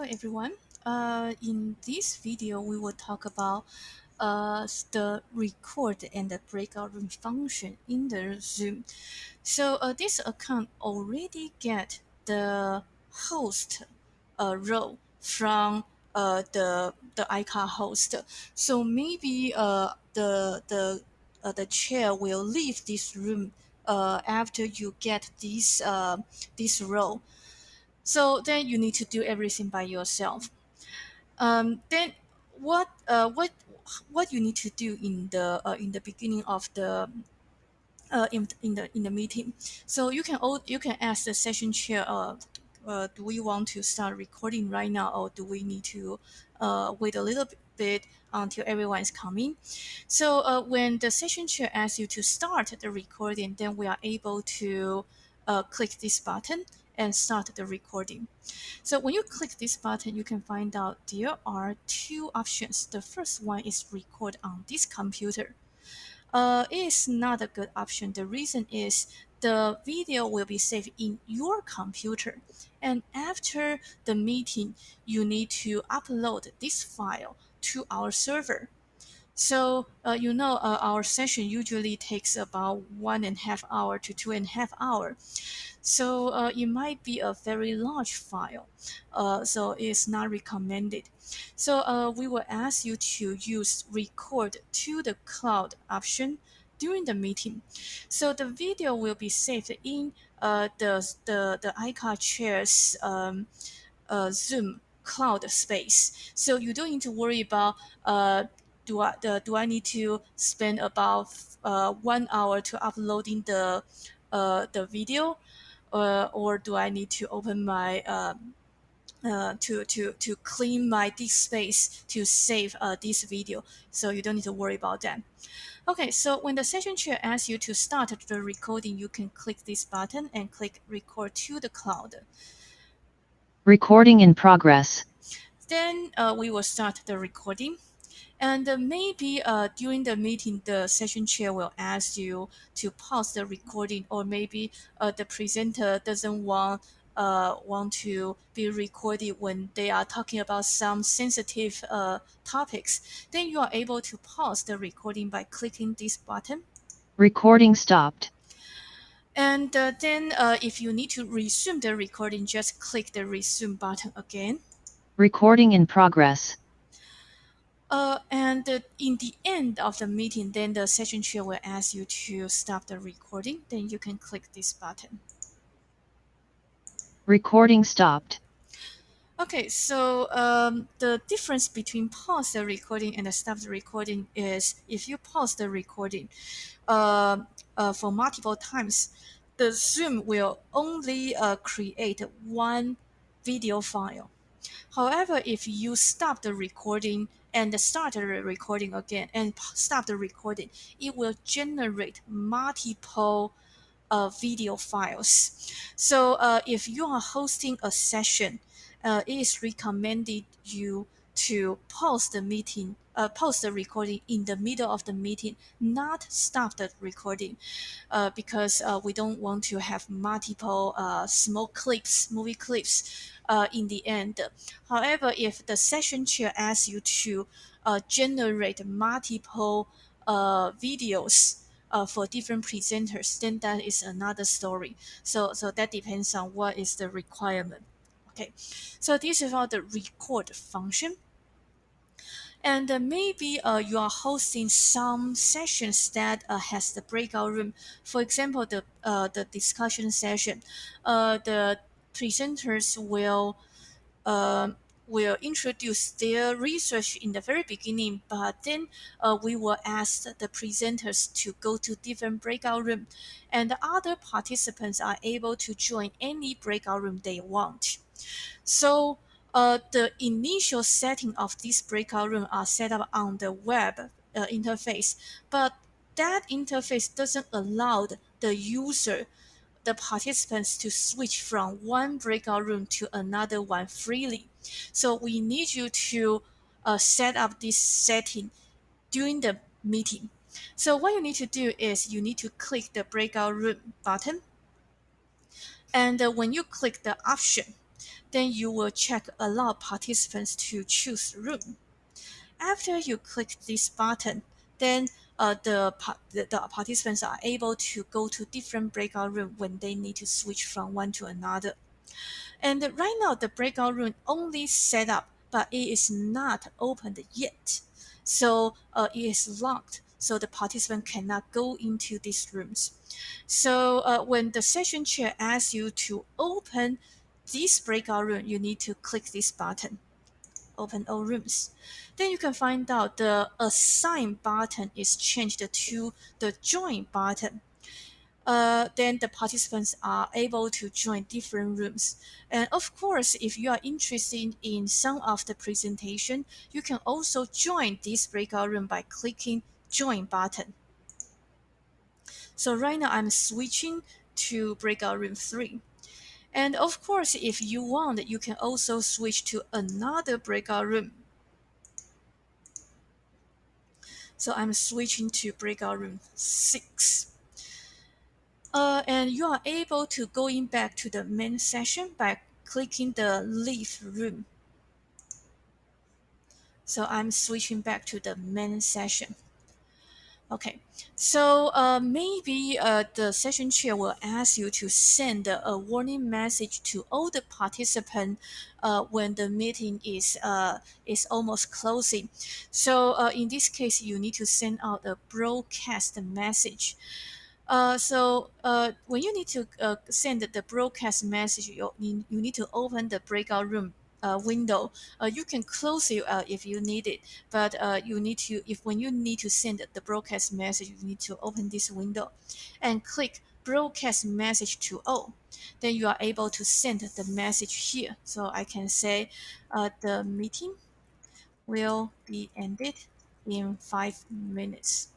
everyone. In this video, we will talk about the record and the breakout room function in the Zoom. So this account already get the host role from the ICA host. So maybe the chair will leave this room after you get this role. So then you need to do everything by yourself. Then what uh, what what you need to do in the beginning of the in the meeting. So you can ask the session chair, do we want to start recording right now, or do we need to wait a little bit until everyone is coming? So when the session chair asks you to start the recording, then we are able to click this button and start the recording. So when you click this button, you can find out there are two options. The first one is record on this computer. It is not a good option. The reason is the video will be saved in your computer, and after the meeting, you need to upload this file to our server. So our session usually takes about 1.5 hours to 2.5 hours. So it might be a very large file, so it's not recommended. So we will ask you to use record to the cloud option during the meeting. So the video will be saved in the ICA chair's Zoom cloud space. So you don't need to worry about do I need to spend about 1 hour to uploading the video, or do I need to open my to clean my disk space to save this video? So you don't need to worry about that. Okay, so when the session chair asks you to start the recording, you can click this button and click record to the cloud. Recording in progress. Then we will start the recording. And maybe during the meeting, the session chair will ask you to pause the recording, or maybe the presenter doesn't want to be recorded when they are talking about some sensitive topics. Then you are able to pause the recording by clicking this button. Recording stopped. And then if you need to resume the recording, just click the resume button again. Recording in progress. And in the end of the meeting, then the session chair will ask you to stop the recording. Then you can click this button. Recording stopped. Okay, so the difference between pause the recording and stop the recording is if you pause the recording for multiple times, the Zoom will only create one video file. However, if you stop the recording and start the recording again and stop the recording, it will generate multiple video files. So if you are hosting a session, it is recommended you to pause the meeting, pause the recording in the middle of the meeting, not stop the recording, because we don't want to have multiple small clips, movie clips in the end. However, if the session chair asks you to generate multiple videos for different presenters, then that is another story. So that depends on what is the requirement. Okay, so this is about the record function. And maybe you are hosting some sessions that has the breakout room. For example, the discussion session, the presenters uh, will introduce their research in the very beginning, but then we will ask the presenters to go to different breakout room, and the other participants are able to join any breakout room they want. So the initial setting of this breakout room are set up on the web interface, but that interface doesn't allow the user, the participants, to switch from one breakout room to another one freely. So we need you to set up this setting during the meeting. So what you need to do is you need to click the breakout room button, and when you click the option, then you will check allow participants to choose room. After you click this button, then the participants are able to go to different breakout room when they need to switch from one to another. And right now, the breakout room only set up, but it is not opened yet. So it is locked, so the participant cannot go into these rooms. So when the session chair asks you to open this breakout room, you need to click this button, open all rooms. Then you can find out the assign button is changed to the join button. Then the participants are able to join different rooms. And of course, if you are interested in some of the presentation, you can also join this breakout room by clicking join button. So right now I'm switching to breakout room 3. And of course, if you want, you can also switch to another breakout room. So I'm switching to breakout room 6. And you are able to go in back to the main session by clicking the leave room. So I'm switching back to the main session. Okay, so maybe the session chair will ask you to send a warning message to all the participants when the meeting is almost closing. So in this case, you need to send out a broadcast message. When you need to send the broadcast message, you need to open the breakout room window. You can close it if you need it, but you need to, if when you need to send the broadcast message, you need to open this window and click broadcast message to all. Then you are able to send the message here. So I can say the meeting will be ended in 5 minutes,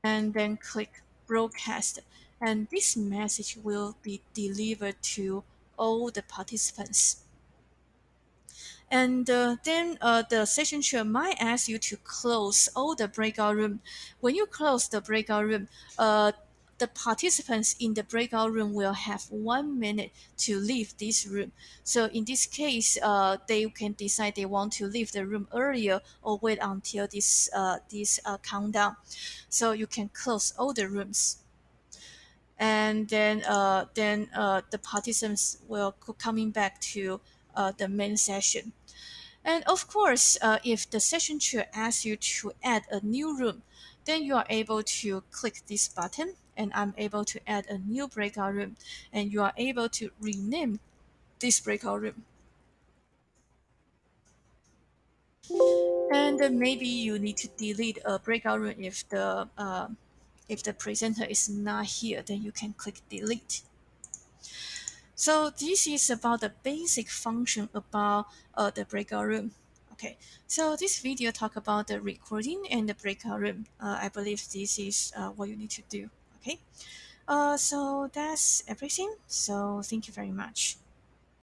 and then click broadcast, and this message will be delivered to all the participants. And then the session chair might ask you to close all the breakout room. When you close the breakout room, the participants in the breakout room will have 1 minute to leave this room. So in this case, they can decide they want to leave the room earlier or wait until this countdown. So you can close all the rooms, and then the participants will coming back to the main session. And of course, if the session chair asks you to add a new room, then you are able to click this button, and I'm able to add a new breakout room, and you are able to rename this breakout room. And maybe you need to delete a breakout room if the presenter is not here, then you can click delete. So this is about the basic function about the breakout room. Okay, so this video talk about the recording and the breakout room. I believe this is what you need to do. Okay, so that's everything. So thank you very much.